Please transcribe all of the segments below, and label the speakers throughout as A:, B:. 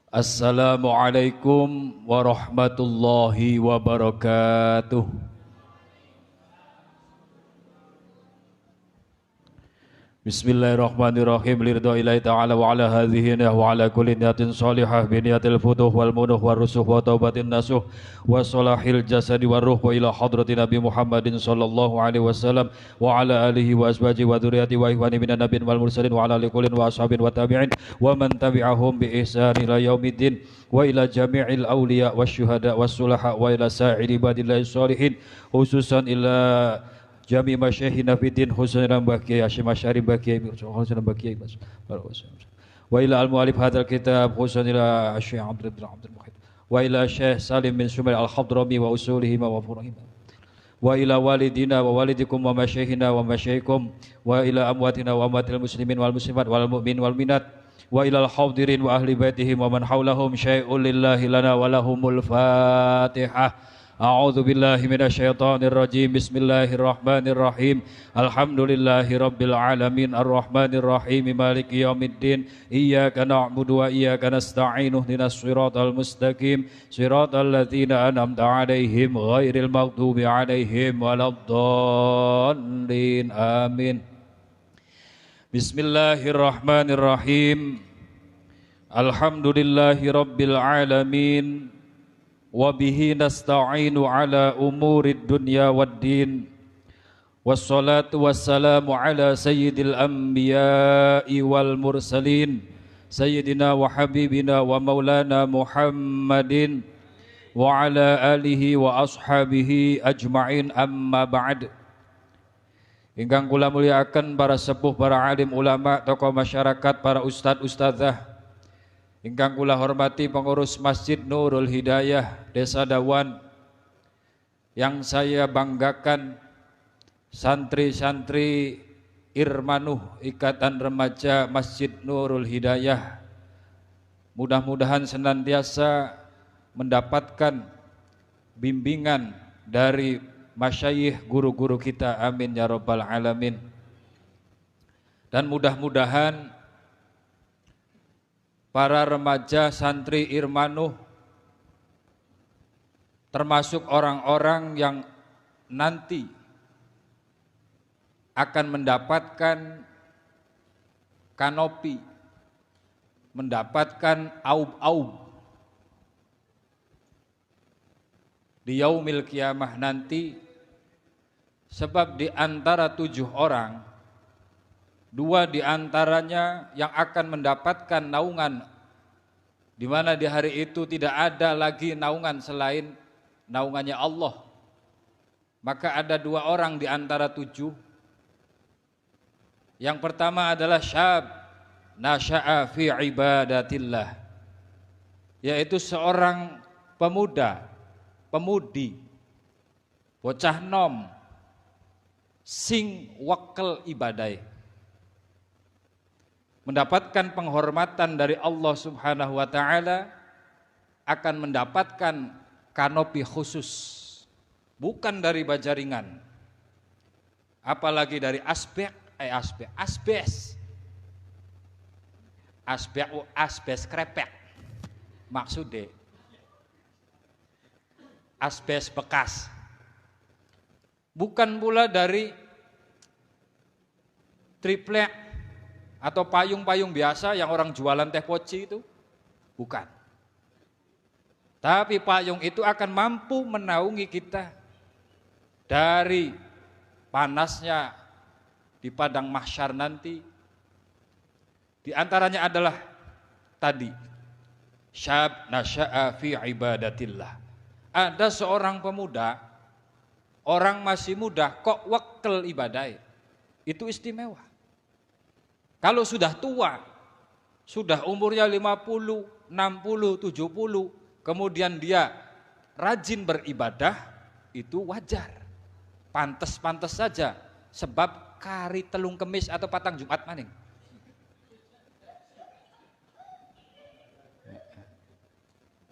A: Assalamualaikum warahmatullahi wabarakatuh. Bismillahirrahmanirrahim. Liridha'illahi ta'ala wa ala hadhihi wa ala kulli niyatin salihah bi niyatil futuh wal munuh war rusuh wa taubatin nasuh wa salahil jasadi war ruh wa ila hadratin Nabi Muhammadin sallallahu alaihi wasallam wa ala alihi wa azwaji wa dzurriyyati wa ikhwani minan nabiyyin wal mursalin wa ala likulin wa ashabin wa tabi'in wa man tabi'ahum bi ihsan ila yaumiddin wa ila jami'il awliya wasyuhada wassulaha wa ila sa'iri ibadillahi sholihin khususan ila Jami masyaihina fiddin khususnya Mbah Kiai Hasyim Asy'ari Mbah Kiai khususnya Mbah Kiai wa ila al-mu'allif hadzal kitab khususnya ila Syekh Abdul Muhid wa ila Syekh Salim bin Sumail al-Hadrami wa usulihi wa furihim wa ila walidina wa walidikum wa masyaihina wa masyaikum wa ila amwatina wa amwatil muslimin wal muslimat wal mu'min wal minat wa ila al-hadirin wa ahli baitihim wa man haulahum syai'un lillahi lana wa lahumul fatihah. A'udzu billahi minasyaitonir rajim. Bismillahirrahmanirrahim. Alhamdulillahi rabbil alamin arrahmanir rahim maliki yaumiddin. Iyyaka na'budu wa iyyaka nasta'in ihdinas siratal mustaqim siratal ladzina an'amta 'alaihim ghairil maghdubi 'alaihim waladdallin. Amin. Bismillahirrahmanirrahim. Alhamdulillahi rabbil alamin. Wabihi nasta'inu ala umurid dunya waddin. Wassalatu wassalamu ala sayyidil anbiya'i wal mursalin sayyidina wa habibina wa maulana Muhammadin wa ala alihi wa ashabihi ajma'in, amma ba'd. Ingkang kula muliakan para sepuh, para alim ulama, tokoh masyarakat, para ustadz ustadzah, ingkang kula hormati pengurus Masjid Nurul Hidayah Desa Dawan, yang saya banggakan santri-santri Irmanuh Ikatan Remaja Masjid Nurul Hidayah, mudah-mudahan senantiasa mendapatkan bimbingan dari masyayikh guru-guru kita, amin ya rabbal alamin. Dan mudah-mudahan para remaja santri Irmanuh termasuk orang-orang yang nanti akan mendapatkan kanopi, mendapatkan aub-aub di yaumil kiamah nanti, sebab di antara 7 orang, 2 di antaranya yang akan mendapatkan naungan, di mana di hari itu tidak ada lagi naungan selain naungannya Allah. Maka ada 2 orang di antara 7. Yang pertama adalah syab nasya'a fi ibadatillah, yaitu seorang pemuda, pemudi, bocah nom sing wakel ibadai, mendapatkan penghormatan dari Allah Subhanahu wa ta'ala, akan mendapatkan kanopi khusus, bukan dari Bajaringan, apalagi dari asbes krepek, maksudnya asbes bekas, bukan pula dari triplek atau payung-payung biasa yang orang jualan teh poci itu, bukan. Tapi payung itu akan mampu menaungi kita dari panasnya di padang mahsyar nanti. Di antaranya adalah tadi syab nasya'a fi ibadatillah. Ada seorang pemuda, orang masih muda kok wekel ibadah, itu istimewa. Kalau sudah tua, sudah umurnya 50, 60, 70, kemudian dia rajin beribadah, itu wajar, pantes-pantes saja, sebab kari telung kemis atau patang Jumat maning.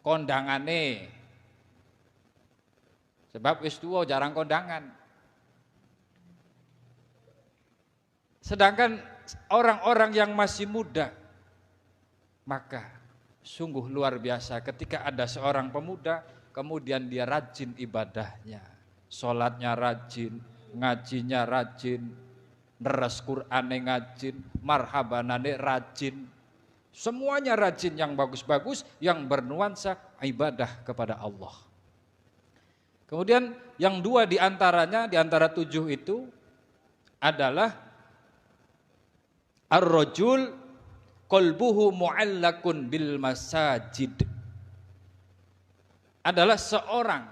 A: Kondangane, sebab wis tuwa jarang kondangan. Sedangkan orang-orang yang masih muda, maka
B: Sungguh luar biasa ketika ada seorang pemuda kemudian dia rajin ibadahnya, sholatnya rajin, ngajinya rajin, neres Qur'ane ngajin, marhabanane rajin, semuanya rajin yang bagus-bagus yang bernuansa ibadah kepada Allah. Kemudian yang dua diantaranya, di antara 7 itu adalah ar-rajul qalbuhu mu'allakun bil masajid, adalah seorang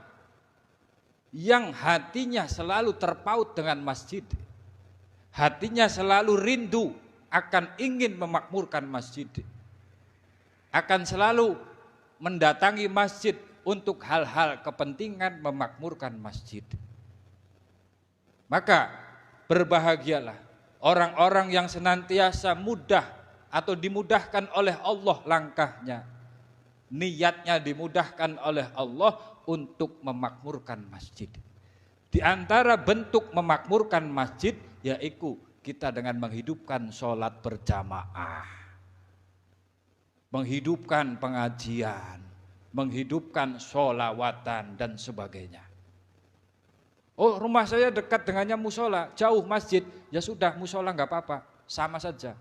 B: yang hatinya selalu terpaut dengan masjid, hatinya selalu rindu akan ingin memakmurkan masjid, akan selalu mendatangi masjid untuk hal-hal kepentingan memakmurkan masjid. Maka berbahagialah orang-orang yang senantiasa mudah atau dimudahkan oleh Allah langkahnya, niatnya dimudahkan oleh Allah untuk memakmurkan masjid. Di antara bentuk memakmurkan masjid yaitu kita dengan menghidupkan sholat berjamaah, menghidupkan pengajian, menghidupkan sholawatan dan sebagainya. Oh, rumah saya dekat dengannya musola, jauh masjid, ya sudah musola nggak apa-apa, sama saja.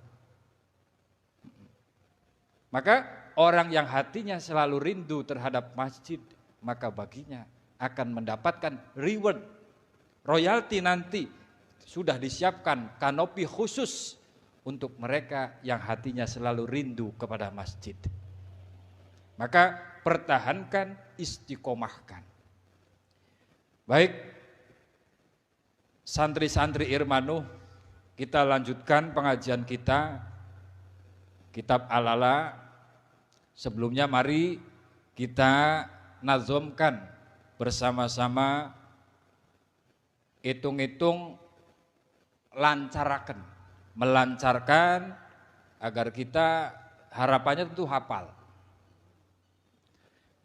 B: Maka orang yang hatinya selalu rindu terhadap masjid, maka baginya akan mendapatkan reward, royalti nanti sudah disiapkan kanopi khusus untuk mereka yang hatinya selalu rindu kepada masjid. Maka pertahankan, istiqomahkan. Baik, santri-santri Irmanu, kita lanjutkan pengajian kita, Kitab Al-Ala. Sebelumnya mari kita nazomkan bersama-sama, hitung-hitung, melancarkan agar kita harapannya tentu hafal.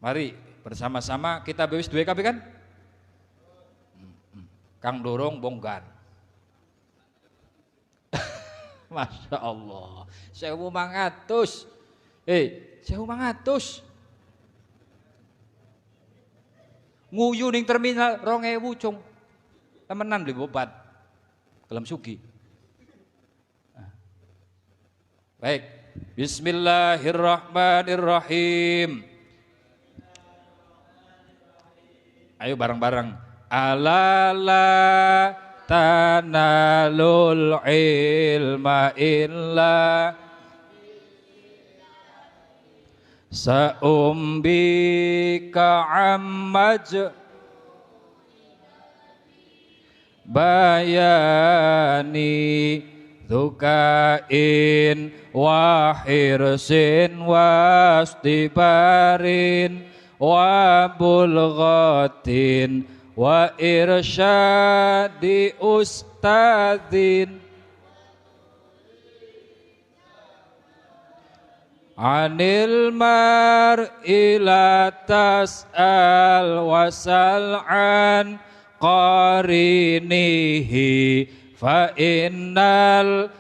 B: Mari bersama-sama kita bebas 2 KB kan? Kang dorong bonggan. Masya Allah, 1.500. 1.500. Nguyu ning terminal 2.000 cung. Temenan beli obat. Kelem sugi. Baik, bismillahirrahmanirrahim. Ayo bareng-bareng. Alala tanalul ilma illa sa'umbika ammaj bayani dhukain wa hirsin wastibarin wa bulghatin wa irsyadi ustadzin anil mar'i la tas'al wasal'an qarinihi fa innal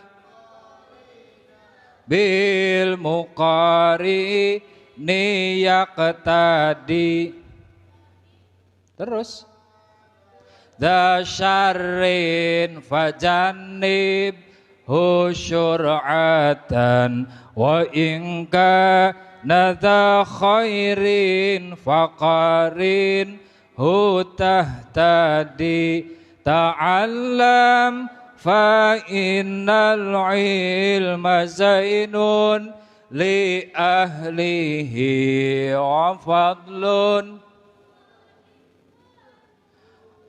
B: bil muqarini yaqtadi. Terus dha syarrin fajannib husyur'atan wa inka nadha khairin faqarin hutahtadi ta'allam fa innal ilma zainun li ahlihi wa fadlun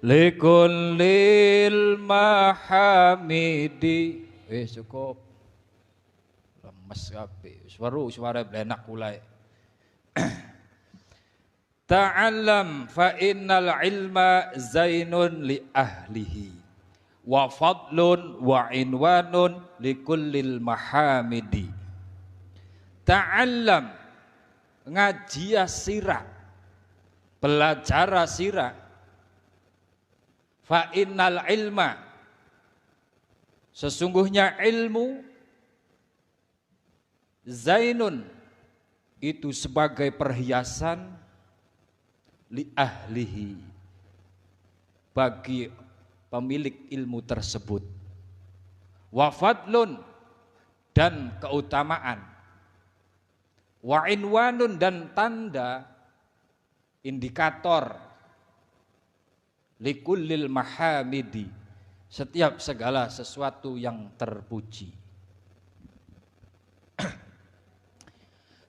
B: likullil mahamidi. Cukup lemes kabeh, suara blenak pula. Ta'allam fa innal ilma zainun li ahlihi wa fadlun wa inwanun likullil mahamidi. Ta'allam, ngaji sira, belajar sira. Fa innal ilma, sesungguhnya ilmu zainun itu sebagai perhiasan li ahlihi, bagi pemilik ilmu tersebut, wa fadlun, dan keutamaan, wa inwanun, dan tanda indikator, likullil mahamidi, setiap segala sesuatu yang terpuji.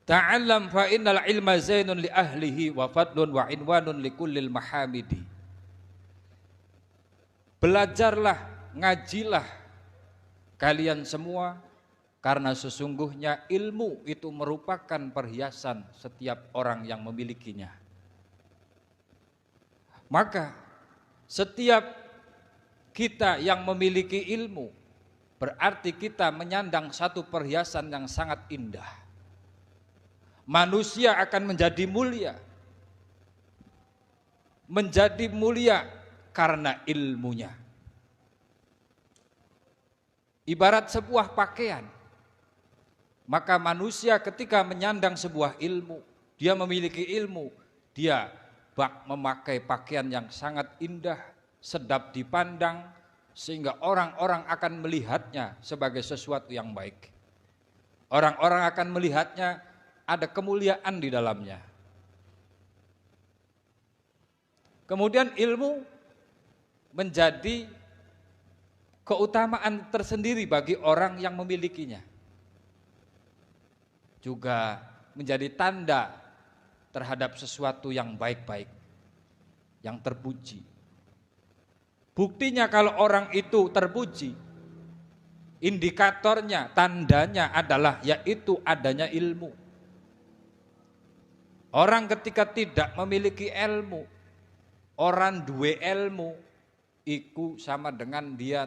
B: Ta'allam fa innal ilma zainun li ahlihi wa fadlun wa inwanun likullil mahamidi. Belajarlah, ngajilah kalian semua, karena sesungguhnya ilmu itu merupakan perhiasan setiap orang yang memilikinya. Maka setiap kita yang memiliki ilmu berarti kita menyandang satu perhiasan yang sangat indah. Manusia akan menjadi mulia karena ilmunya. Ibarat sebuah pakaian, maka manusia ketika menyandang sebuah ilmu, dia memiliki ilmu, dia bak memakai pakaian yang sangat indah, sedap dipandang, sehingga orang-orang akan melihatnya sebagai sesuatu yang baik. Orang-orang akan melihatnya ada kemuliaan di dalamnya. Kemudian ilmu menjadi keutamaan tersendiri bagi orang yang memilikinya. Juga menjadi tanda terhadap sesuatu yang baik-baik, yang terpuji. Buktinya kalau orang itu terpuji, indikatornya, tandanya adalah yaitu adanya ilmu. Orang ketika tidak memiliki ilmu, orang duwe ilmu, iku sama dengan dia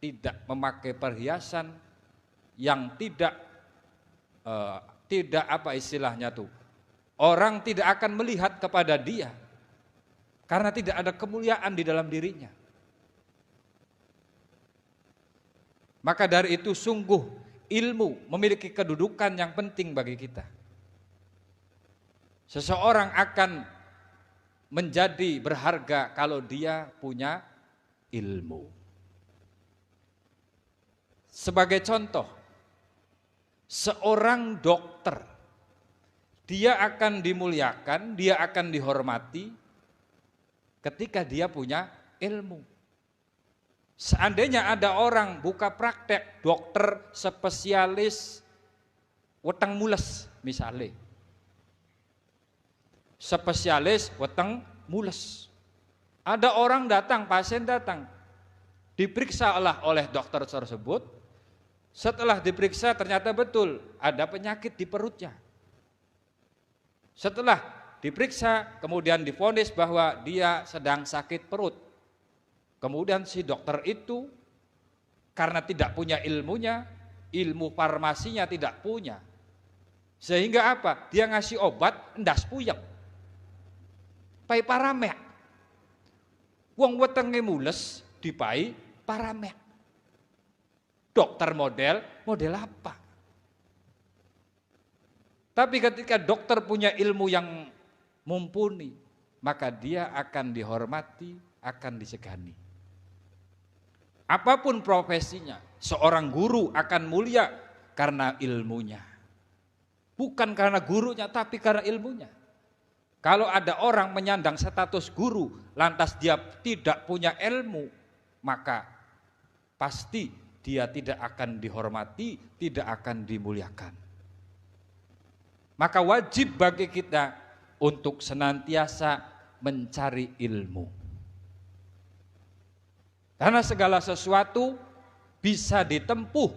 B: tidak memakai perhiasan yang tidak apa istilahnya tuh. Orang tidak akan melihat kepada dia karena tidak ada kemuliaan di dalam dirinya. Maka dari itu sungguh ilmu memiliki kedudukan yang penting bagi kita. Seseorang akan menjadi berharga kalau dia punya ilmu. Sebagai contoh, seorang dokter, dia akan dimuliakan, dia akan dihormati ketika dia punya ilmu. Seandainya ada orang buka praktek dokter spesialis weteng mules misalnya, spesialis weteng mules. Ada orang datang, pasien datang, diperiksa oleh dokter tersebut. Setelah diperiksa ternyata betul ada penyakit di perutnya. Setelah diperiksa kemudian divonis bahwa dia sedang sakit perut. Kemudian si dokter itu karena tidak punya ilmunya, ilmu farmasinya tidak punya. Sehingga apa? Dia ngasih obat endas puyeng. Pai paramek. Wong wetenge mules dipai paramek. Dokter model apa? Tapi ketika dokter punya ilmu yang mumpuni, maka dia akan dihormati, akan disegani. Apapun profesinya, seorang guru akan mulia karena ilmunya. Bukan karena gurunya, tapi karena ilmunya. Kalau ada orang menyandang status guru, lantas dia tidak punya ilmu, maka pasti dia tidak akan dihormati, tidak akan dimuliakan. Maka wajib bagi kita untuk senantiasa mencari ilmu. Karena segala sesuatu bisa ditempuh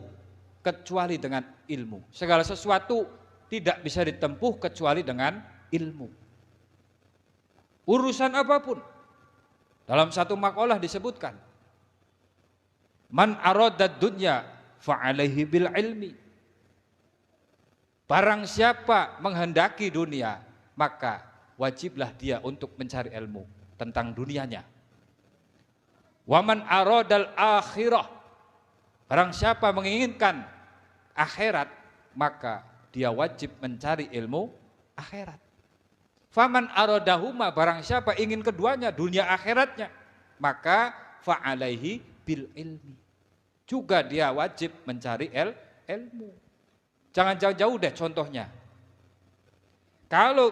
B: kecuali dengan ilmu. Segala sesuatu tidak bisa ditempuh kecuali dengan ilmu. Urusan apapun. Dalam satu makalah disebutkan, man aradad dunya fa'alaihi bil ilmi. Barang siapa menghendaki dunia, maka wajiblah dia untuk mencari ilmu tentang dunianya. Wa man aradal akhirah. Barang siapa menginginkan akhirat, maka dia wajib mencari ilmu akhirat. Faman aradahuma, barang siapa ingin keduanya, dunia akhiratnya, maka fa'alaihi bil ilmi. Juga dia wajib mencari ilmu. Jangan jauh-jauh deh contohnya. Kalau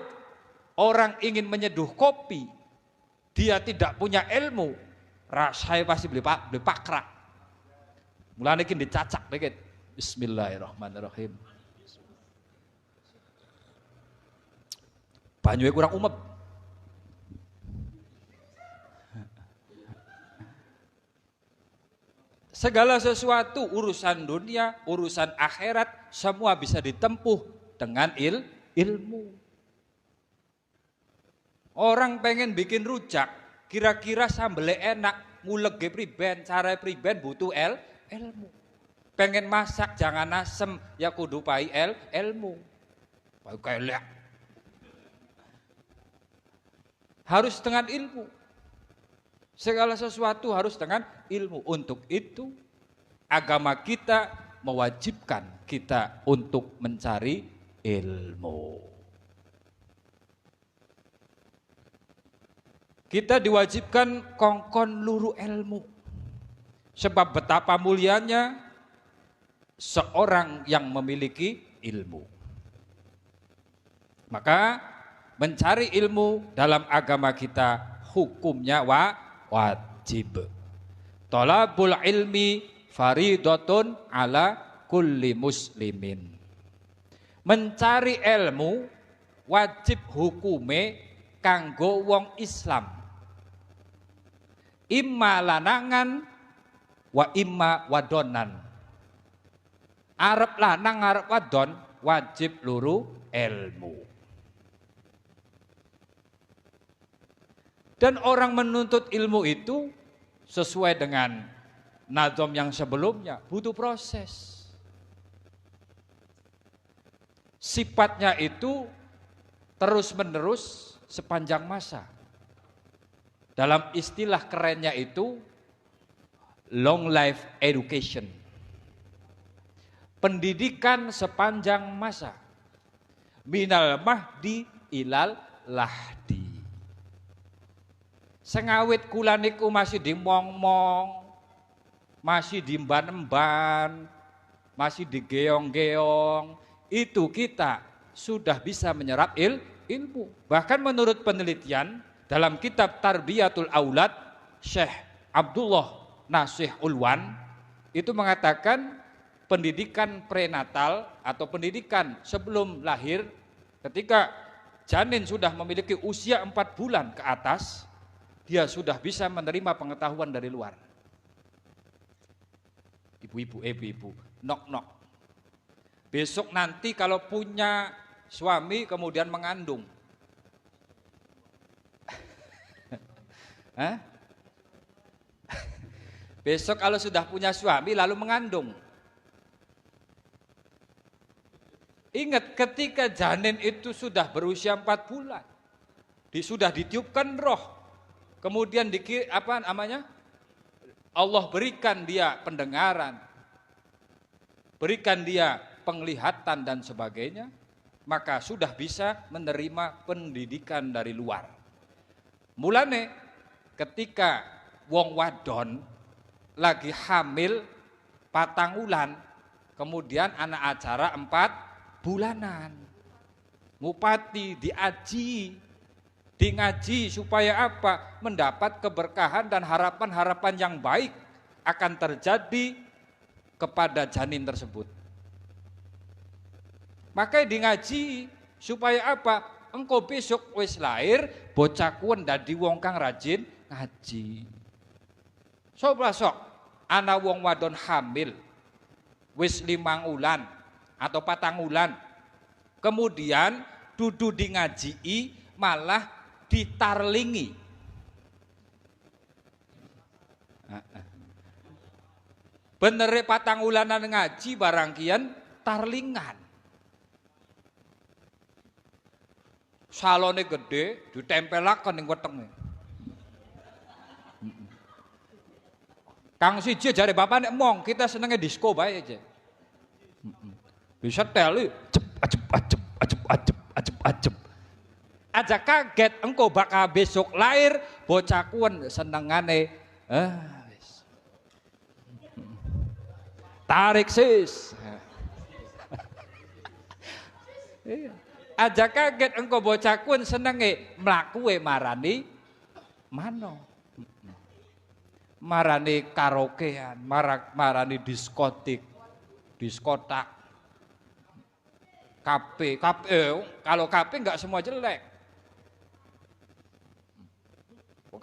B: orang ingin menyeduh kopi, dia tidak punya ilmu, rasanya pasti beli pakrak. Mulane iki dicacak dikit. Bismillahirrahmanirrahim. Banyunya kurang umep. Segala sesuatu, urusan dunia, urusan akhirat, semua bisa ditempuh dengan ilmu. Orang pengen bikin rujak, kira-kira sambelnya enak, ngulege priben, cara priben butuh ilmu. Pengen masak jangan asem, ya kudu pai ilmu. Pai kelek. Harus dengan ilmu. Segala sesuatu harus dengan ilmu. Untuk itu agama kita mewajibkan kita untuk mencari ilmu. Kita diwajibkan kongkon luru ilmu. Sebab betapa mulianya seorang yang memiliki ilmu. Maka mencari ilmu dalam agama kita hukumnya wajib. Thalabul ilmi faridatun ala kulli muslimin. Mencari ilmu wajib hukume kanggo wong Islam. Imma lanangan wa imma wadonan. Arep lanang arep wadon wajib luru ilmu. Dan orang menuntut ilmu itu sesuai dengan nazam yang sebelumnya, butuh proses. Sifatnya itu terus-menerus sepanjang masa. Dalam istilah kerennya itu long life education. Pendidikan sepanjang masa. Minal mahdi ilal lahdi. Sengawit kula niku masih dimong-mong, masih dimban-emban, masih digeong-geong, itu kita sudah bisa menyerap ilmu. Bahkan menurut penelitian dalam kitab Tarbiyatul Aulad, Syekh Abdullah Nasih Ulwan itu mengatakan pendidikan prenatal atau pendidikan sebelum lahir, ketika janin sudah memiliki usia 4 bulan ke atas, dia sudah bisa menerima pengetahuan dari luar. Ibu-ibu, nok-nok. Besok nanti kalau punya suami kemudian mengandung. Hah? Besok kalau sudah punya suami lalu mengandung. Ingat ketika janin itu sudah berusia 4 bulan, sudah ditiupkan roh. Kemudian Allah berikan dia pendengaran, berikan dia penglihatan dan sebagainya, maka sudah bisa menerima pendidikan dari luar. Mulane ketika wong wadon lagi hamil 4 bulan, kemudian anak acara 4 bulanan, ngupati diaji, di ngaji supaya apa? Mendapat keberkahan dan harapan-harapan yang baik akan terjadi kepada janin tersebut. Maka di ngaji supaya apa? Engkau besok wis lahir bocah kuwen dadi wong kang rajin ngaji. Sopo sok ana wong wadon hamil wis 5 wulan atau 4 wulan, kemudian dudu di ngajii malah ditarlingi. Benere 4 wulanan ngaji barang kian tarlingan. Salone gede ditempelaken ning wetenge. Kang siji jare bapak nek mong, kita senenge disko bae aja. Bisa teli, ajep ajep ajep ajep ajep ajep ajep. Aja kaget engko bakal besok lahir bocah kuwen senengane wis. Tarik sis. Aja kaget engko bocah kuwen senenge mlaku marani mano. Marani karaokean, marani diskotak. KP, kalau KP enggak semua jelek.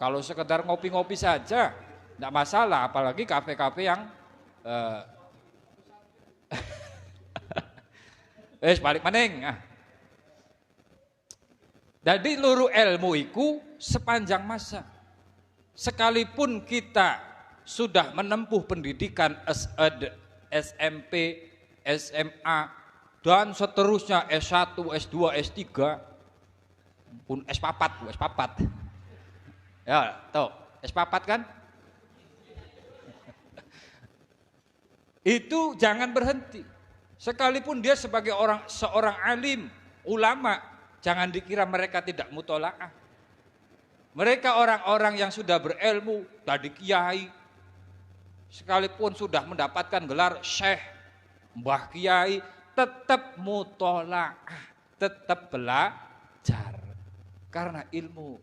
B: Kalau sekedar ngopi-ngopi saja enggak masalah, apalagi kafe-kafe yang balik maning. Jadi luru ilmu iku sepanjang masa. Sekalipun kita sudah menempuh pendidikan SMP, SMA, dan seterusnya S1, S2, S3, pun S4. Ya, tuh, S4 kan? Itu jangan berhenti. Sekalipun dia sebagai seorang alim, ulama, jangan dikira mereka tidak mutolaah. Mereka orang-orang yang sudah berilmu, tadi kiai, sekalipun sudah mendapatkan gelar syekh, mbah kiai, tetap mutolaah, tetap belajar. Karena ilmu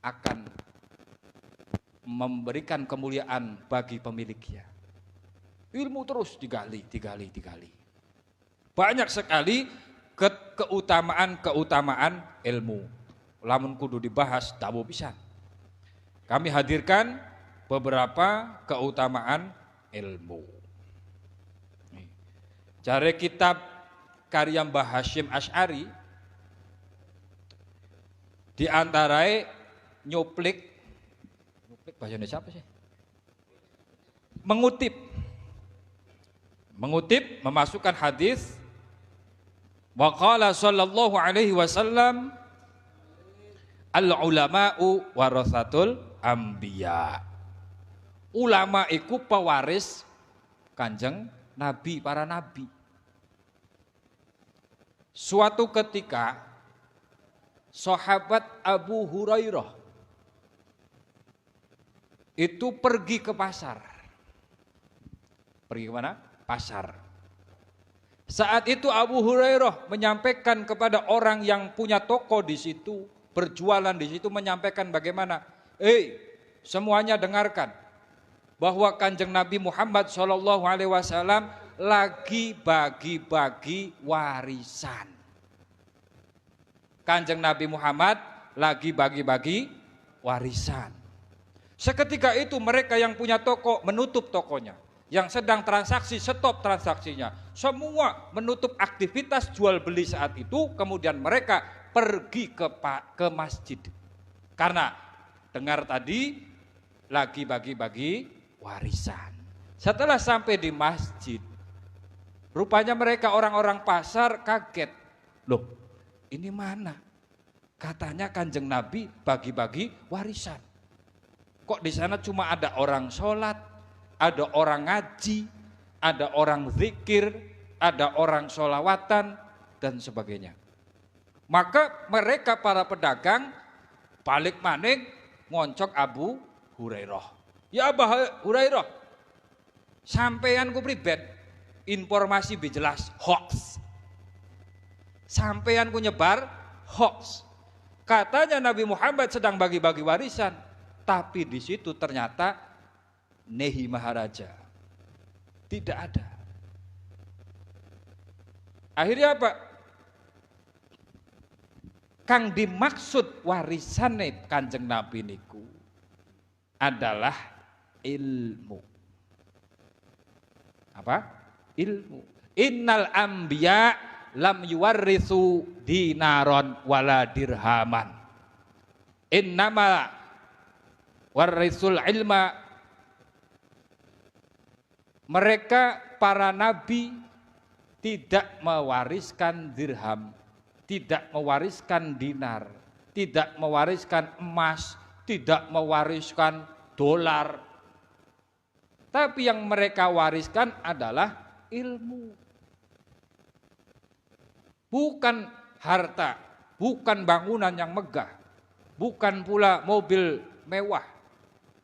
B: akan memberikan kemuliaan bagi pemiliknya. Ilmu terus digali. Banyak sekali keutamaan ilmu. Lamun kudu dibahas dawu pisan. Kami hadirkan beberapa keutamaan ilmu. Dari kitab karya Mbah Hasyim Asy'ari di antarai nyuplik bahasa Indonesia apa sih? Mengutip memasukkan hadis wa qala sallallahu alaihi wasallam al ulama'u warasatul anbiya. Ulama iku pewaris Kanjeng Nabi, para nabi. Suatu ketika sahabat Abu Hurairah itu pergi ke pasar. Pergi ke mana? Pasar. Saat itu Abu Hurairah menyampaikan kepada orang yang punya toko di situ, berjualan di situ, menyampaikan bagaimana? Semuanya dengarkan bahwa Kanjeng Nabi Muhammad SAW lagi bagi-bagi warisan. Kanjeng Nabi Muhammad lagi bagi-bagi warisan. Seketika itu mereka yang punya toko menutup tokonya. Yang sedang transaksi stop transaksinya. Semua menutup aktivitas jual beli saat itu. Kemudian mereka pergi ke masjid. Karena dengar tadi lagi bagi-bagi warisan. Setelah sampai di masjid, rupanya mereka orang-orang pasar kaget. Loh, ini mana? Katanya Kanjeng Nabi bagi-bagi warisan. Kok di sana cuma ada orang sholat, ada orang ngaji, ada orang zikir, ada orang sholawatan, dan sebagainya. Maka mereka para pedagang balik maning ngoncok Abu Hurairah. Ya Abu Hurairah, sampean ku pribet informasi jelas hoax. Sampean ku nyebar hoax. Katanya Nabi Muhammad sedang bagi-bagi warisan, tapi di situ ternyata Nehi Maharaja tidak ada. Akhirnya apa? Kang dimaksud warisane Kanjeng Nabi niku adalah ilmu. Apa? Ilmu. Innal anbiya lam yuwarrisu dinaron wala dirhaman. Innama warrisul ilma. Mereka para nabi tidak mewariskan dirham, tidak mewariskan dinar, tidak mewariskan emas, tidak mewariskan dolar. Tapi yang mereka wariskan adalah ilmu. Bukan harta, bukan bangunan yang megah, bukan pula mobil mewah.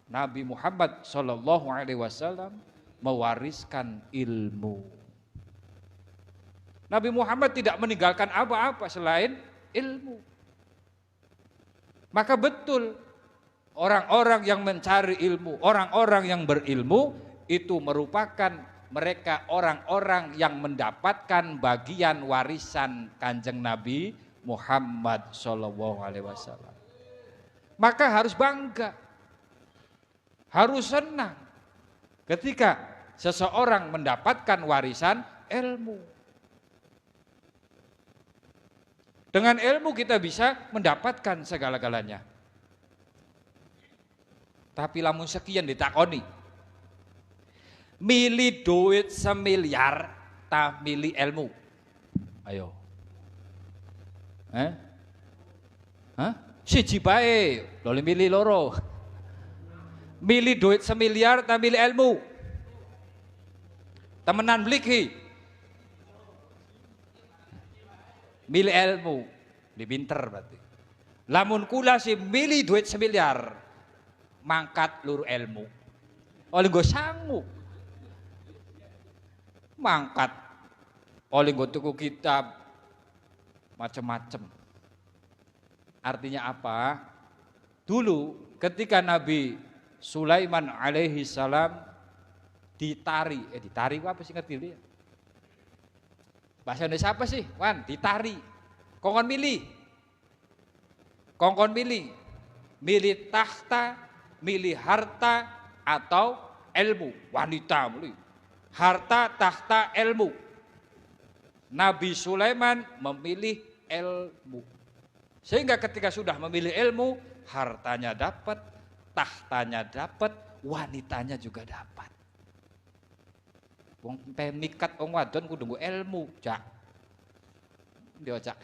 B: Nabi Muhammad SAW mewariskan ilmu. Nabi Muhammad tidak meninggalkan apa-apa selain ilmu. Maka betul orang-orang yang mencari ilmu, orang-orang yang berilmu itu merupakan mereka orang-orang yang mendapatkan bagian warisan Kanjeng Nabi Muhammad SAW. Maka harus bangga, harus senang ketika seseorang mendapatkan warisan ilmu. Dengan ilmu kita bisa mendapatkan segala-galanya. Tapi lamun sekian ditakoni, milih duit semiliar ta milih ilmu? Ayo. Siji bae, lho milih loro. Milih duit semiliar ta milih ilmu? Temenan bliki. Milih ilmu, lebih pinter berarti. Lamun kula sih milih duit semiliar, mangkat luru ilmu. Oleh gue sanggup. Mangkat, oleh gue tuku kitab, macam-macam. Artinya apa? Dulu ketika Nabi Sulaiman alaihi salam ditari apa sih ngerti dia? Bahasa Indonesia apa sih? Wan, ditari. Kongkon milih. Milih tahta, milih harta atau ilmu. Wanita milih. Harta, tahta, ilmu. Nabi Sulaiman memilih ilmu. Sehingga ketika sudah memilih ilmu, hartanya dapat, tahtanya dapat, wanitanya juga dapat. Wong pemikat wong wadon kudu nggo ilmu, Cak. Dia Cak.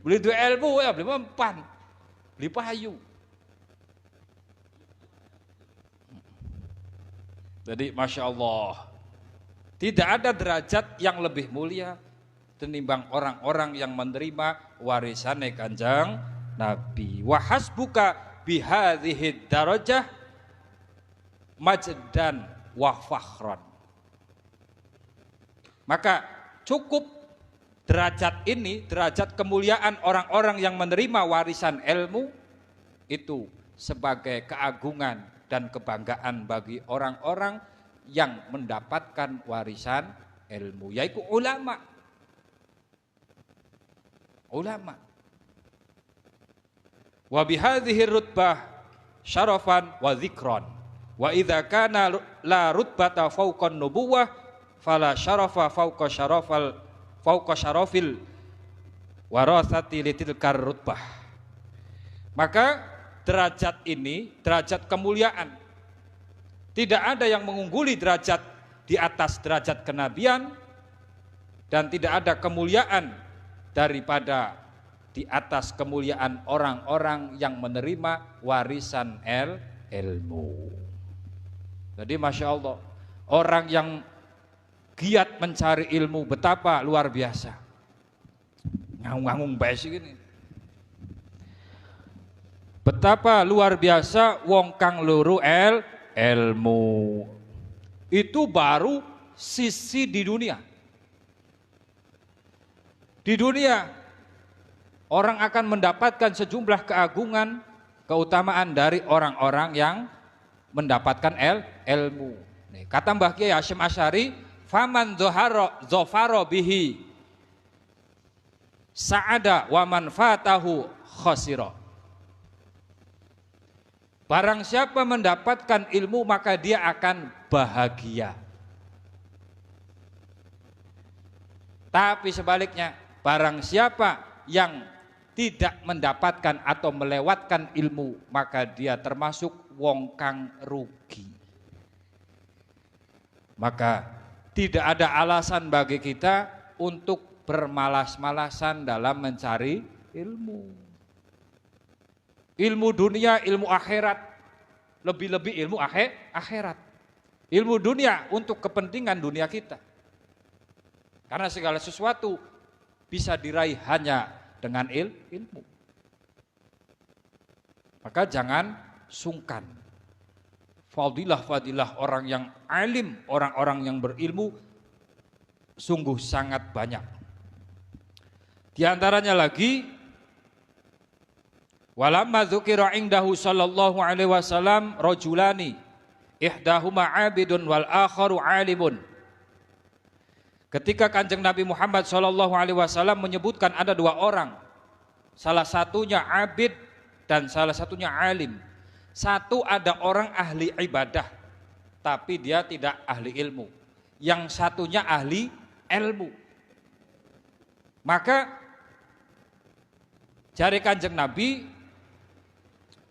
B: Beli duwe ilmu ya, beli mempan. Beli payu. Jadi Masya Allah, tidak ada derajat yang lebih mulia tinimbang orang-orang yang menerima warisan Kanjeng Nabi. Wa hasbuka bihadhihi darajah majdan wa fakhran. Maka cukup derajat ini, derajat kemuliaan orang-orang yang menerima warisan ilmu itu sebagai keagungan dan kebanggaan bagi orang-orang yang mendapatkan warisan ilmu, yaitu ulama. Ulama. Wa bihadhihi rutbah syarafan wa dzikran. Wa idza kana la rutbata fawqan nubuwah fala syarafa fawqa syarafil warasati litilkar rutbah. Maka derajat ini, derajat kemuliaan, tidak ada yang mengungguli derajat di atas derajat kenabian, dan tidak ada kemuliaan daripada di atas kemuliaan orang-orang yang menerima warisan ilmu. Jadi Masya Allah, orang yang giat mencari ilmu betapa luar biasa. Ngangung-ngangung bae gini. Betapa luar biasa wong kang luru ilmu. Itu baru sisi di dunia. Di dunia orang akan mendapatkan sejumlah keagungan, keutamaan dari orang-orang yang mendapatkan ilmu. Kata Mbah Kiai Hasyim Asy'ari, faman dzafara bihi sa'ada wa man fatahu khasira. Barang siapa mendapatkan ilmu maka dia akan bahagia. Tapi sebaliknya, barang siapa yang tidak mendapatkan atau melewatkan ilmu maka dia termasuk wong kang rugi. Maka tidak ada alasan bagi kita untuk bermalas-malasan dalam mencari ilmu. Ilmu dunia, ilmu akhirat, lebih-lebih ilmu akhirat. Ilmu dunia untuk kepentingan dunia kita. Karena segala sesuatu bisa diraih hanya dengan ilmu. Maka jangan sungkan. Fadilah-fadilah orang yang alim, orang-orang yang berilmu sungguh sangat banyak. Di antaranya lagi, walamma dzukira indahu sallallahu alaihi wasallam rajulani ihdahuma 'abidun wal akharu 'alimun. Ketika Kanjeng Nabi Muhammad sallallahu alaihi wasallam menyebutkan ada dua orang, salah satunya abid dan salah satunya alim. Satu ada orang ahli ibadah, tapi dia tidak ahli ilmu. Yang satunya ahli ilmu. Maka jari Kanjeng Nabi,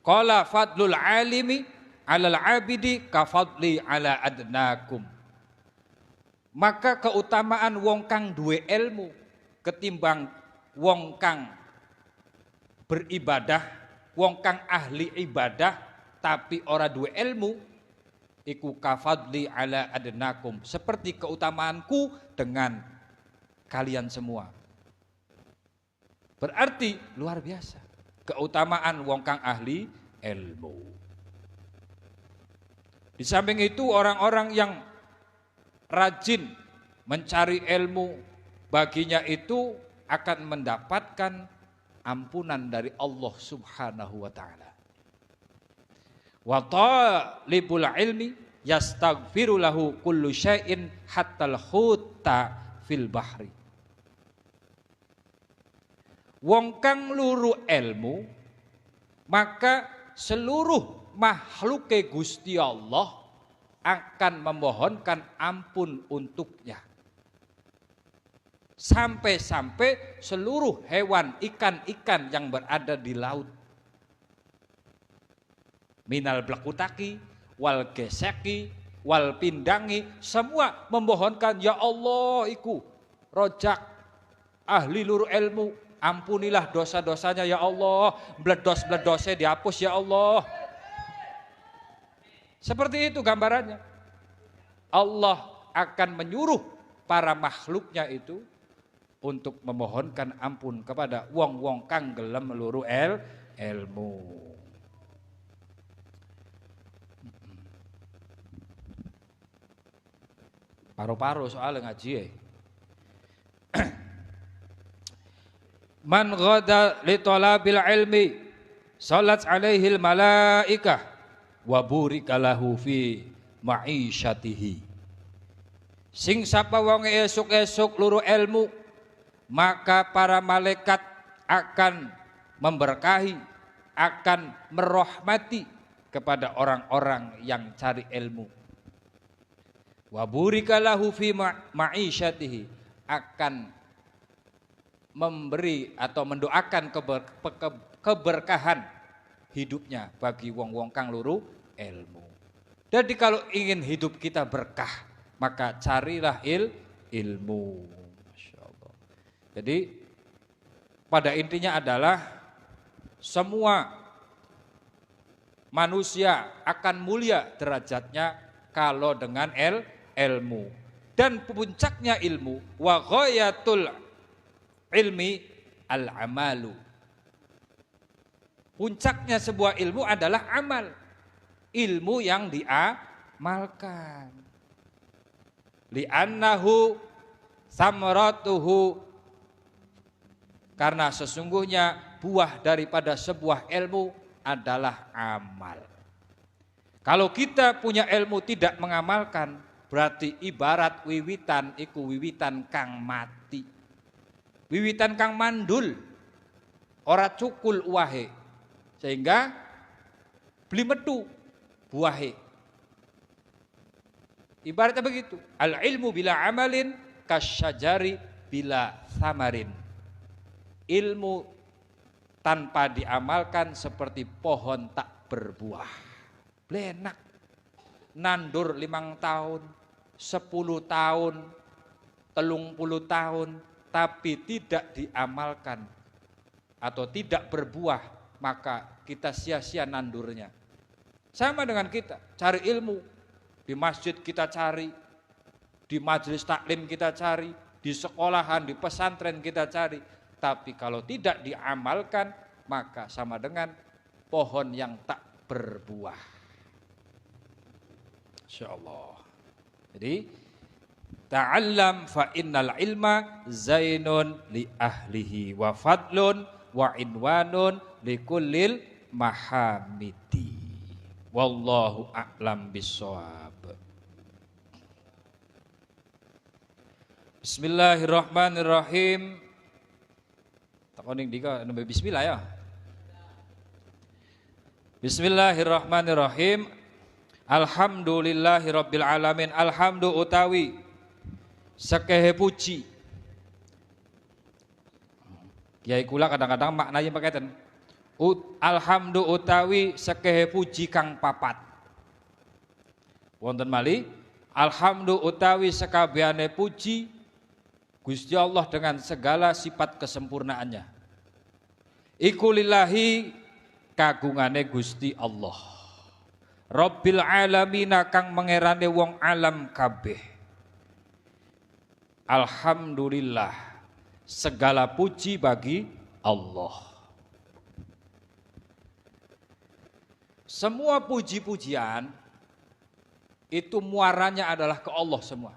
B: qala fadlul alimi alal abidi kafadli ala adnakum. Maka keutamaan wong kang duwe ilmu ketimbang wong kang beribadah, wong kang ahli ibadah tapi ora duwe ilmu, iku kafadli ala adnakum, seperti keutamaanku dengan kalian semua. Berarti luar biasa keutamaan wong kang ahli ilmu. Di samping itu orang-orang yang rajin mencari ilmu, baginya itu akan mendapatkan ampunan dari Allah Subhanahu wa taala. Wa talibul ilmi yastaghfiru lahu kullu syai'in hatta al-huta fil bahri. Wong kang luru ilmu, maka seluruh makhluke Gusti Allah akan memohonkan ampun untuknya. Sampai-sampai seluruh hewan ikan-ikan yang berada di laut, minal blakutaki, wal geseki, wal pindangi, semua memohonkan, ya Allah iku rojak ahli luru ilmu, ampunilah dosa-dosanya ya Allah, bledos-bledosnya dihapus ya Allah. Seperti itu gambarannya. Allah akan menyuruh para makhluknya itu untuk memohonkan ampun kepada wong-wong kang gelem luru ilmu. Paru-paru soalnya ngaji. Man ghada li talabil ilmi salat alaihil malaikah wa burika lahu fi ma'isyatihi. Sing sapa wong esuk-esuk luru ilmu, maka para malaikat akan memberkahi, akan merahmati kepada orang-orang yang cari ilmu. Wa burika lahu fi ma'isyatihi, akan memberi atau mendoakan keberkahan hidupnya bagi wong-wong kang luru ilmu. Jadi kalau ingin hidup kita berkah, maka carilah ilmu. Masya Allah. Jadi pada intinya adalah semua manusia akan mulia derajatnya kalau dengan ilmu. Dan puncaknya ilmu, wa ghayatul ilmi al-amalu. Puncaknya sebuah ilmu adalah amal. Ilmu yang diamalkan. Li'annahu samratuhu, karena sesungguhnya buah daripada sebuah ilmu adalah amal. Kalau kita punya ilmu tidak mengamalkan, berarti ibarat wiwitan iku wiwitan kang mati. Wiwitan kang mandul, ora cukul uahe, sehingga beli metu buahe. Ibaratnya begitu. Al ilmu bila amalin kasyajari bila samarin. Ilmu tanpa diamalkan seperti pohon tak berbuah. Blenak, nandur 5 tahun, 10 tahun, 30 tahun, tapi tidak diamalkan atau tidak berbuah, maka kita sia-sia nandurnya. Sama dengan kita, cari ilmu, di masjid kita cari, di majelis taklim kita cari, di sekolahan, di pesantren kita cari. Tapi kalau tidak diamalkan, maka sama dengan pohon yang tak berbuah. Insyaallah. Jadi ta'allam fa innal ilma zainun li ahlihi wa fadlun wa inwanun li kullil mahamidi. Wallahu a'lam bissawab. Bismillahirrahmanirrahim. Takoning dika nembe bismillah ya. Bismillahirrahmanirrahim. Alhamdulillahirabbil alamin. Alhamdu utawi sakehe puji. Kiai kula kadang-kadang maknanya pakaian. Alhamdu utawi sakehe puji kang papat. Wonten malih alhamdu utawi sakabehane puji Gusti Allah dengan segala sifat kesempurnaannya. Iku lillahi kagungane Gusti Allah. Rabbil alamina kang mengerane wong alam kabeh. Alhamdulillah segala puji bagi Allah. Semua puji-pujian itu muaranya adalah ke Allah semua.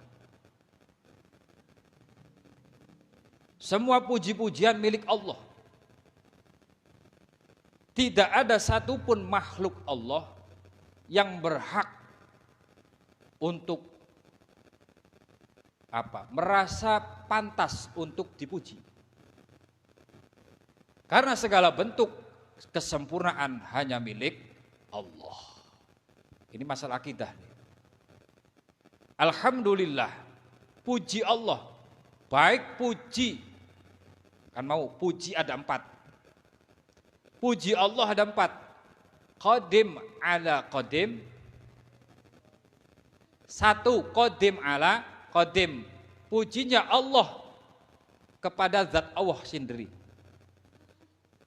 B: Semua puji-pujian milik Allah. Tidak ada satupun makhluk Allah yang berhak untuk merasa pantas untuk dipuji. Karena segala bentuk kesempurnaan hanya milik Allah. Ini masalah akidah. Alhamdulillah, puji Allah, baik puji. Kan mau puji ada 4. Puji Allah ada 4. Qadim ala qadim. 1 qadim ala qadim. Pujinya Allah kepada zat Allah sendiri.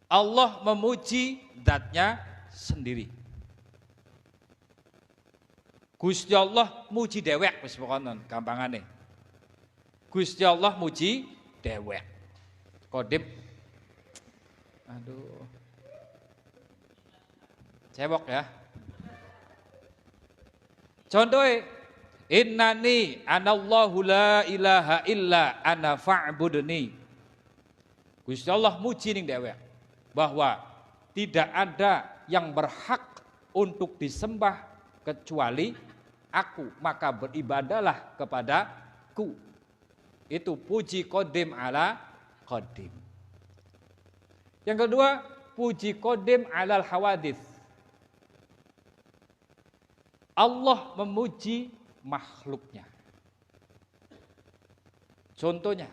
B: Allah memuji zatnya sendiri. Gusti Allah muji dewek wis pokoke gampangane. Gusti Allah muji dewek. Qadim. Aduh. Cebok ya. Contohnya, innani anallahu la ilaha illa ana fa'budni. Gusti Allah muji ning dhewek bahwa tidak ada yang berhak untuk disembah kecuali aku, maka beribadalah kepadaku. Itu puji qadim ala qadim. Yang kedua, puji qadim alal hawadits. Allah memuji makhluknya. Contohnya,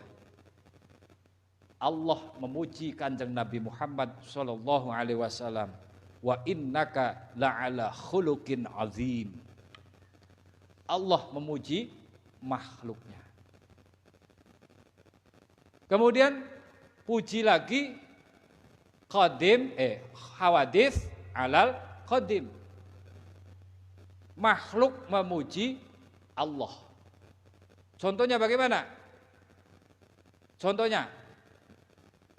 B: Allah memuji Kanjeng Nabi Muhammad sallallahu alaihi wasallam, wa innaka la'ala khuluqin azim. Allah memuji makhluknya. Kemudian puji lagi qadim hawadits alal qadim. Makhluk memuji Allah. Contohnya bagaimana? Contohnya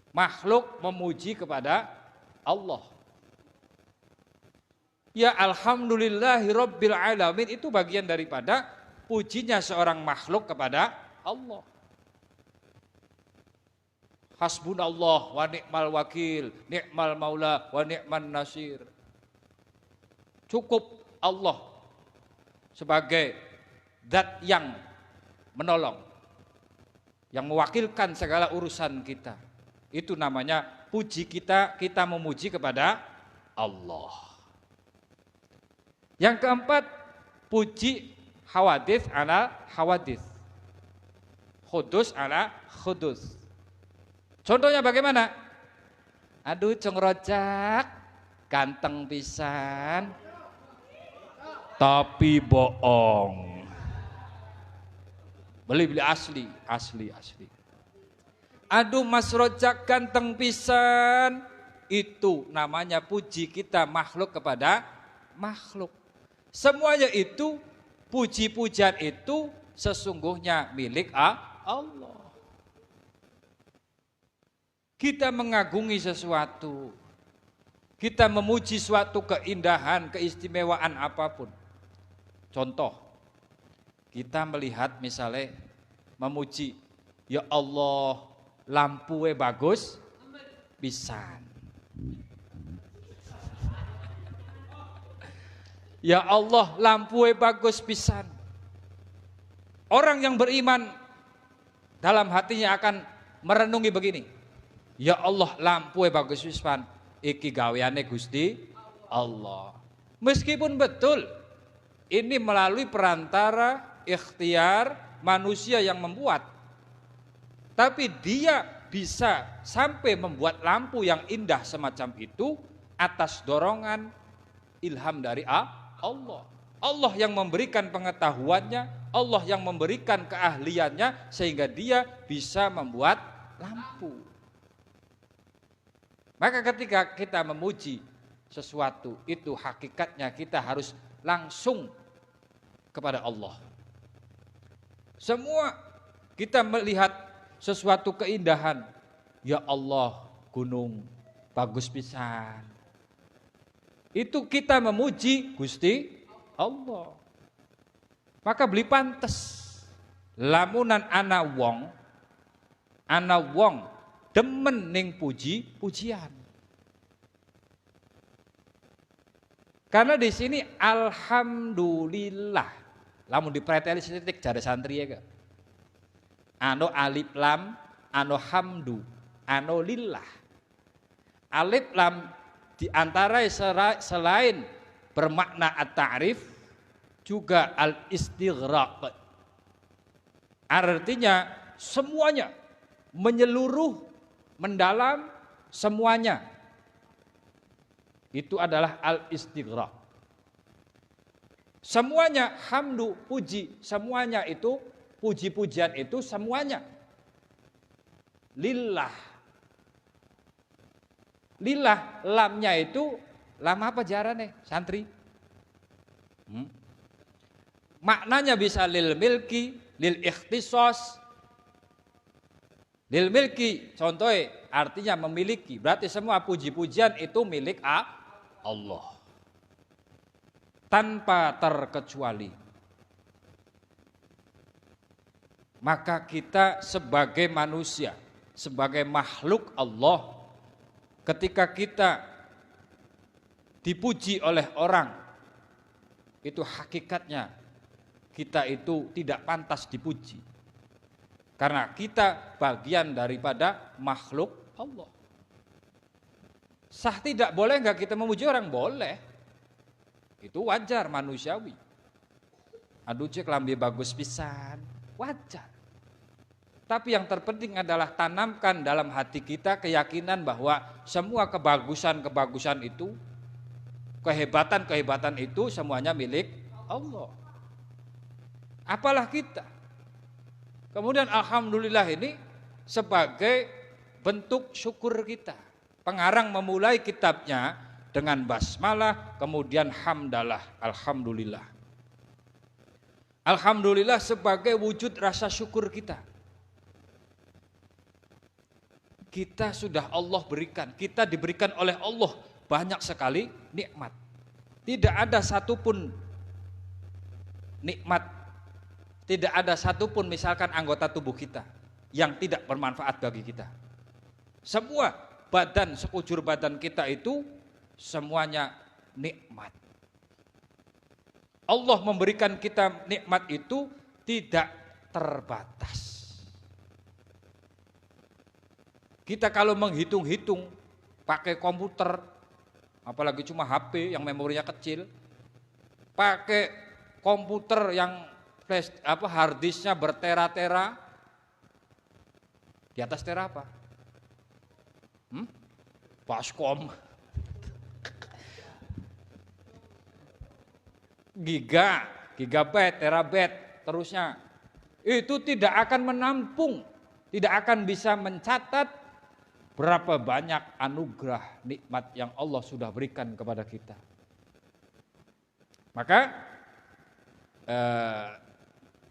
B: makhluk memuji kepada Allah. Ya alhamdulillahi rabbil alamin itu bagian daripada pujinya seorang makhluk kepada Allah. Hasbunallah wa ni'mal wakil, ni'mal maula wa ni'man nasir. Cukup Allah sebagai zat yang menolong, yang mewakilkan segala urusan kita. Itu namanya puji kita memuji kepada Allah. Yang keempat, puji hawadits ala hawadits. Khudus ala khudus. Contohnya bagaimana? Aduh cengrojak, ganteng pisan, tapi bohong. Beli asli. Aduh Mas Rojak ganteng pisan. Itu namanya puji kita makhluk kepada makhluk. Semuanya itu, puji-pujian itu sesungguhnya milik Allah. kita mengagungi sesuatu, kita memuji suatu keindahan, keistimewaan apapun. Contoh, kita melihat misalnya memuji, ya Allah lampunya bagus pisan. Ya Allah lampunya bagus pisan. Orang yang beriman dalam hatinya akan merenungi begini, ya Allah lampunya bagus pisan, iki gaweane Gusti Allah. Meskipun betul ini melalui perantara ikhtiar manusia yang membuat, tapi dia bisa sampai membuat lampu yang indah semacam itu atas dorongan ilham dari Allah. Allah yang memberikan pengetahuannya, Allah yang memberikan keahliannya sehingga dia bisa membuat lampu. Maka ketika kita memuji sesuatu, itu hakikatnya kita harus langsung kepada Allah. Semua kita melihat sesuatu keindahan, ya Allah gunung bagus pisan. Itu kita memuji Gusti Allah. Maka beli pantes lamunan ana wong demen ning pujian. Karena di sini alhamdulillah, lamun dipreteli titik jare santri ya. Ano alif lam, ano hamdu, ano lillah. Alif lam diantara selain bermakna at-ta'rif juga al-istighraq. Artinya semuanya, menyeluruh, mendalam, semuanya. Itu adalah al-istighraq. Semuanya hamdu, puji, semuanya itu puji-pujian itu semuanya lillah. Lillah, lamnya itu lam apa jarane santri? Maknanya bisa lil milki, lil ikhtisas. Lil milki contohnya artinya memiliki, berarti semua puji-pujian itu milik Allah tanpa terkecuali. Maka kita sebagai manusia, sebagai makhluk Allah, ketika kita dipuji oleh orang, itu hakikatnya kita itu tidak pantas dipuji. Karena kita bagian daripada makhluk Allah. Sah tidak boleh enggak kita memuji orang? Boleh. Itu wajar, manusiawi. Aduh cek lambe bagus pisan, wajar. Tapi yang terpenting adalah tanamkan dalam hati kita keyakinan bahwa semua kebagusan-kebagusan itu, kehebatan-kehebatan itu semuanya milik Allah. Apalah kita. Kemudian alhamdulillah ini sebagai bentuk syukur kita. Pengarang memulai kitabnya dengan basmalah, kemudian hamdalah, alhamdulillah. Alhamdulillah sebagai wujud rasa syukur kita. Kita sudah Allah berikan, kita diberikan oleh Allah banyak sekali nikmat. Tidak ada satupun nikmat, tidak ada satupun misalkan anggota tubuh kita yang tidak bermanfaat bagi kita. Semua badan, sekujur badan kita itu semuanya nikmat. Allah memberikan kita nikmat itu tidak terbatas. Kita kalau menghitung-hitung pakai komputer, apalagi cuma HP yang memorinya kecil, pakai komputer yang flash hard disknya bertera-tera, di atas tera apa? Pascom, gigabyte, terabyte, terusnya. Itu tidak akan menampung, tidak akan bisa mencatat berapa banyak anugerah nikmat yang Allah sudah berikan kepada kita. Maka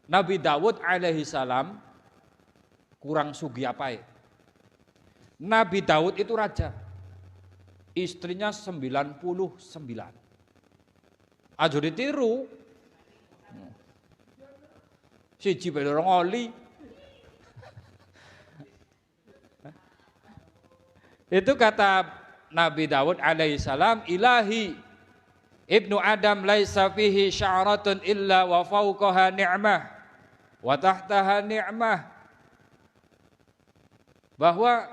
B: Nabi Dawud alaihi salam kurang sugi apa ya? Nabi Daud itu raja. Istrinya 99. Aja ditiru. Siji bae orang oli. Itu kata Nabi Daud alaihissalam, ilahi ibnu Adam laisa fihi sya'ratun illa wa fawqaha ni'mah wa tahtaha ni'mah. Bahwa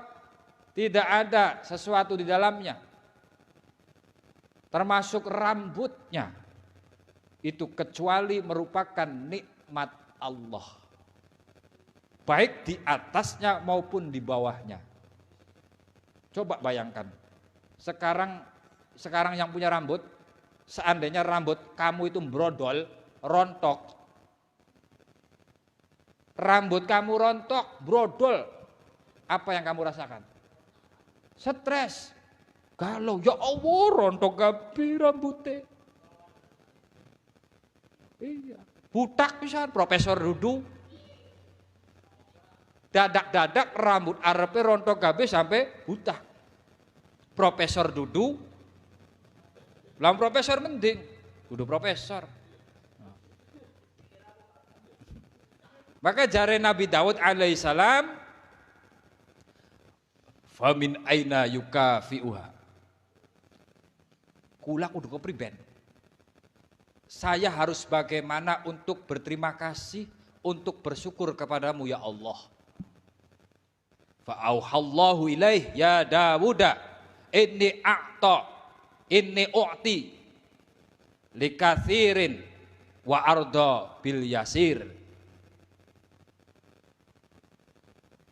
B: tidak ada sesuatu di dalamnya termasuk rambutnya itu kecuali merupakan nikmat Allah, baik di atasnya maupun di bawahnya. Coba bayangkan, sekarang yang punya rambut, seandainya rambut kamu itu brodol, rontok, rambut kamu rontok, brodol, apa yang kamu rasakan? Stres, galau, ya Allah rontok gabi rambutnya. Iya. Budak pisan Profesor Dudu. Dadak-dadak rambut arepe rontok kabeh sampai buta. Profesor Dudu. Lah profesor mending, kudu profesor. Maka jare Nabi Daud alaihissalam, famin aina yukafiuha. Kula kudu kepriben. Saya harus bagaimana untuk berterima kasih, untuk bersyukur kepadamu ya Allah. Fa'auhallahu ilaih ya Dawuda inni u'ti likathirin wa arda bil yasir.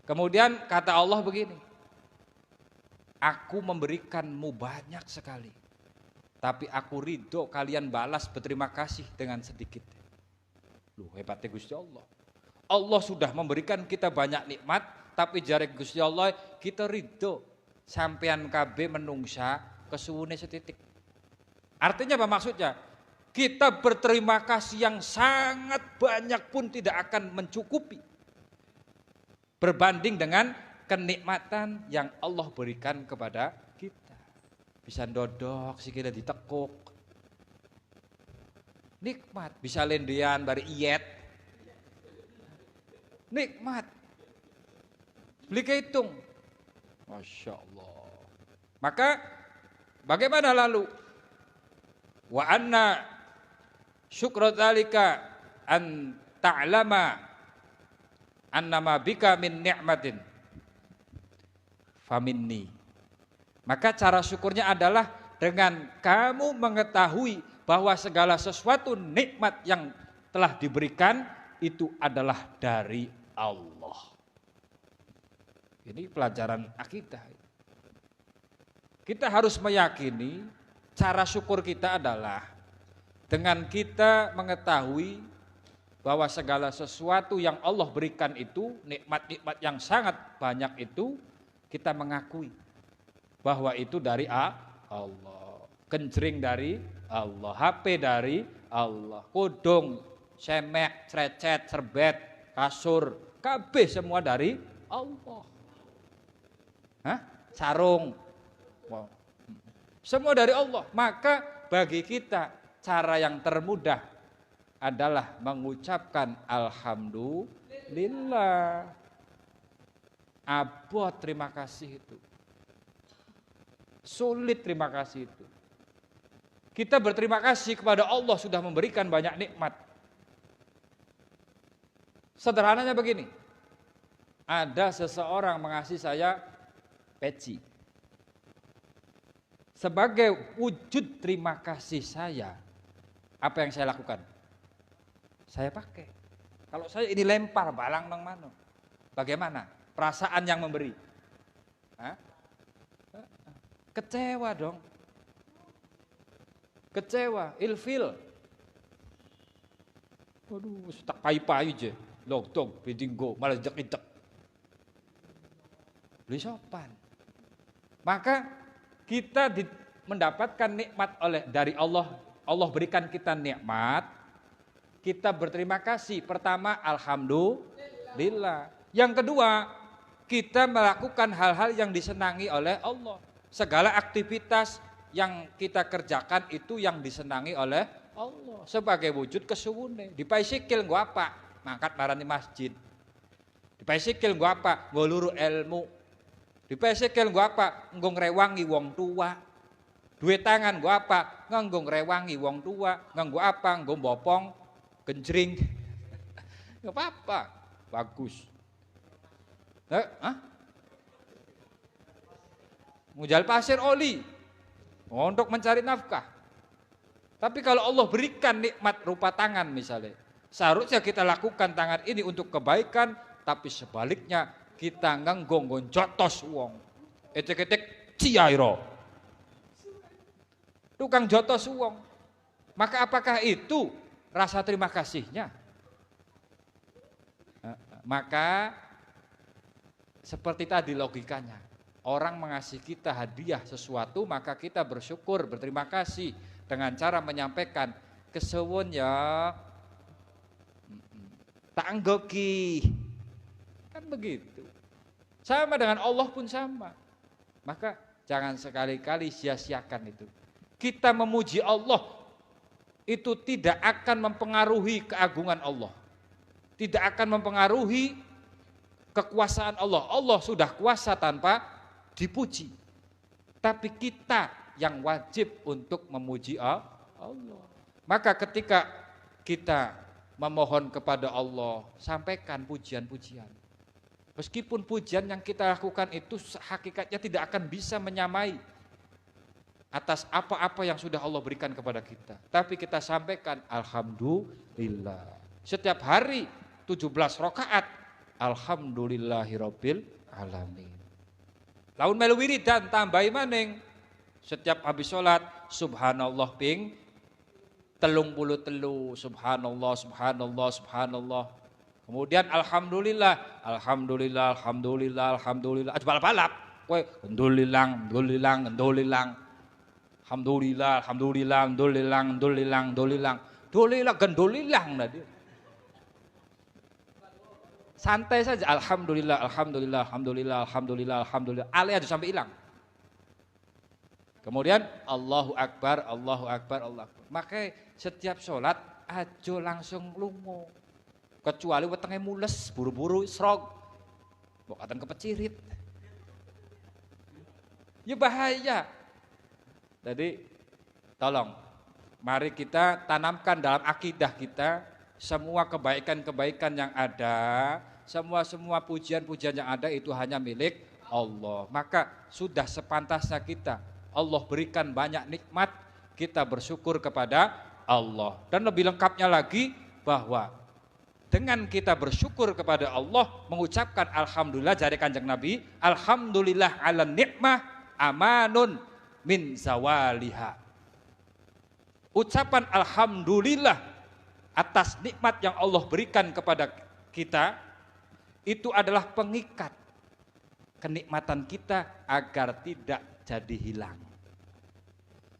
B: Kemudian kata Allah begini, aku memberikanmu banyak sekali, tapi aku ridho kalian balas berterima kasih dengan sedikit. Loh, hebatnya Gusti Allah. Allah sudah memberikan kita banyak nikmat, tapi jare Gusti Allah kita ridho sampean KB menungsa kesuwune setitik. Artinya apa maksudnya? Kita berterima kasih yang sangat banyak pun tidak akan mencukupi berbanding dengan kenikmatan yang Allah berikan kepada kita. Bisa dodok, sikile ditekuk. Nikmat, bisa lendean dari iyet. Nikmat. Beli kehitung. Masya Allah. Maka bagaimana lalu? Wa anna syukra dzalika an ta'lama annama bika min ni'matin faminni. Maka cara syukurnya adalah dengan kamu mengetahui bahwa segala sesuatu nikmat yang telah diberikan itu adalah dari Allah. Ini pelajaran akidah. Kita harus meyakini cara syukur kita adalah dengan kita mengetahui bahwa segala sesuatu yang Allah berikan itu, nikmat-nikmat yang sangat banyak itu, kita mengakui bahwa itu dari Allah, kencring dari Allah, HP dari Allah, kudung, semek, crecet, serbet, kasur, kabeh semua dari Allah. Hah? Sarung, semua dari Allah. Maka bagi kita cara yang termudah adalah mengucapkan alhamdulillah. Abot terima kasih itu. Sulit terima kasih itu. Kita berterima kasih kepada Allah sudah memberikan banyak nikmat. Sederhananya begini. Ada seseorang mengasih saya peci. Sebagai wujud terima kasih saya, apa yang saya lakukan? Saya pakai. Kalau saya ini lempar balang nang mano, bagaimana perasaan yang memberi? Hah? Kecewa dong. Kecewa, ilfil. Waduh, tak payu-payu aja. Logdog, bidinggo, malah jek-jek. Beli sopan. Maka kita mendapatkan nikmat dari Allah. Allah berikan kita nikmat. Kita berterima kasih. Pertama, alhamdulillah. Yang kedua, kita melakukan hal-hal yang disenangi oleh Allah. Segala aktivitas yang kita kerjakan itu yang disenangi oleh Allah. Sebagai wujud kesuwune. Dipaisikil gua apa? Mangkat marani masjid. Dipaisikil gua apa? Nguluru ilmu. Dipaisikil gua apa? Nggo ngrewangi wong tua. Duwe tangan gua apa? Nganggo ngrewangi wong tua. Nganggo apa? Nggo mbopong genjring. Enggak apa-apa. Bagus. Mujal pasir oli untuk mencari nafkah. Tapi kalau Allah berikan nikmat rupa tangan misalnya, seharusnya kita lakukan tangan ini untuk kebaikan, tapi sebaliknya kita nganggo jotos wong. Etek-etek ciairo. Tukang jotos wong. Maka apakah itu rasa terima kasihnya? Maka seperti tadi logikanya, orang mengasihi kita hadiah sesuatu, maka kita bersyukur, berterima kasih dengan cara menyampaikan kesuwun ya, tak anggoki, kan begitu. Sama dengan Allah pun sama. Maka jangan sekali-kali sia-siakan itu. Kita memuji Allah itu tidak akan mempengaruhi keagungan Allah, tidak akan mempengaruhi kekuasaan Allah. Allah sudah kuasa tanpa dipuji. Tapi kita yang wajib untuk memuji Allah. Maka ketika kita memohon kepada Allah, sampaikan pujian-pujian. Meskipun pujian yang kita lakukan itu hakikatnya tidak akan bisa menyamai atas apa-apa yang sudah Allah berikan kepada kita. Tapi kita sampaikan alhamdulillah. Setiap hari 17 rakaat alhamdulillahirabbil alamin. Laun melu wiridan tambahi maning. Setiap habis sholat subhanallah ping 33, subhanallah, subhanallah, subhanallah. Kemudian alhamdulillah, alhamdulillah, alhamdulillah, alhamdulillah. Aja balap-balap. Kowe ndulilang, ndulilang, ndulilang. Alhamdulillah, alhamdulillah, ndulilang, ndulilang, ndulilang. Ndulilang gendulilang tadi. Santai saja, alhamdulillah, alhamdulillah, alhamdulillah, alhamdulillah, alhamdulillah. Ale aja sampai hilang. Kemudian Allahu Akbar, Allahu Akbar, Allahu Akbar. Maka setiap sholat aja langsung lungo. Kecuali wetenge mules, buru-buru srog. Mbok katen kepecirit. Ya bahaya. Jadi tolong mari kita tanamkan dalam akidah kita semua kebaikan-kebaikan yang ada, semua pujian-pujian yang ada itu hanya milik Allah. Maka sudah sepantasnya kita, Allah berikan banyak nikmat, kita bersyukur kepada Allah. Dan lebih lengkapnya lagi bahwa dengan kita bersyukur kepada Allah, mengucapkan alhamdulillah dari Kanjeng Nabi, alhamdulillah ala nikmah amanun min zawaliha. Ucapan alhamdulillah atas nikmat yang Allah berikan kepada kita, itu adalah pengikat kenikmatan kita agar tidak jadi hilang.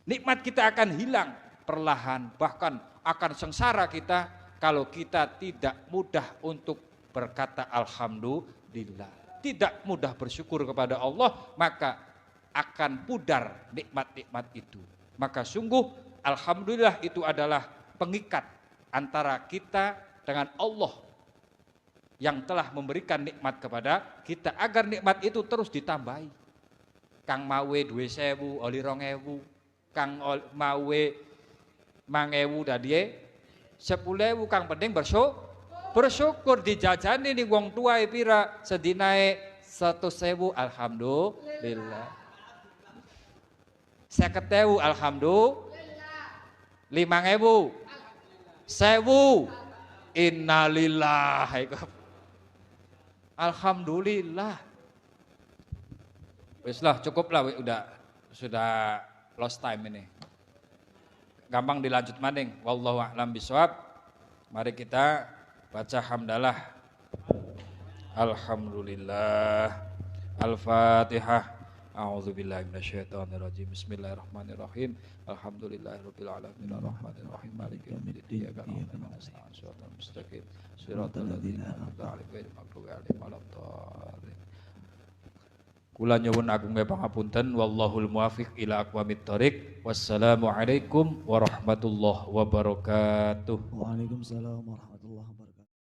B: Nikmat kita akan hilang perlahan, bahkan akan sengsara kita kalau kita tidak mudah untuk berkata alhamdulillah. Tidak mudah bersyukur kepada Allah, maka akan pudar nikmat-nikmat itu. Maka sungguh alhamdulillah itu adalah pengikat antara kita dengan Allah yang telah memberikan nikmat kepada kita agar nikmat itu terus ditambahi. Kang mawe 2.000 oli 2.000, kang mawe 5.000 dadi 10.000, kang penting bersyukur dijajani ning wong tuae pira sedinae 100.000 alhamdulillah. 50.000 alhamdulillah. 5.000 1.000 innalillahi alhamdulillah. Weslah cukuplah sudah lost time ini. Gampang dilanjut maning. Wallahu a'lam bishawab. Mari kita baca hamdalah. Alhamdulillah. Al-Fatihah. A'udzubillahi minasyaitonirrajim. Bismillahirrahmanirrahim. Alhamdulillahirabbil alamin arrahmanirrahim maliki yaumiddin. Iyyaka na'budu wa iyyaka nasta'in. Shiratal mustaqim. Shiratal ladzina an'amta 'alaihim ghairil maghdubi 'alaihim waladdallin. Kula nyuwun agung pangapunten wallahul muwaffiq ila aqwamit thoriq. Wassalamualaikum warahmatullahi wabarakatuh.
C: Waalaikumsalam warahmatullahi wabarakatuh.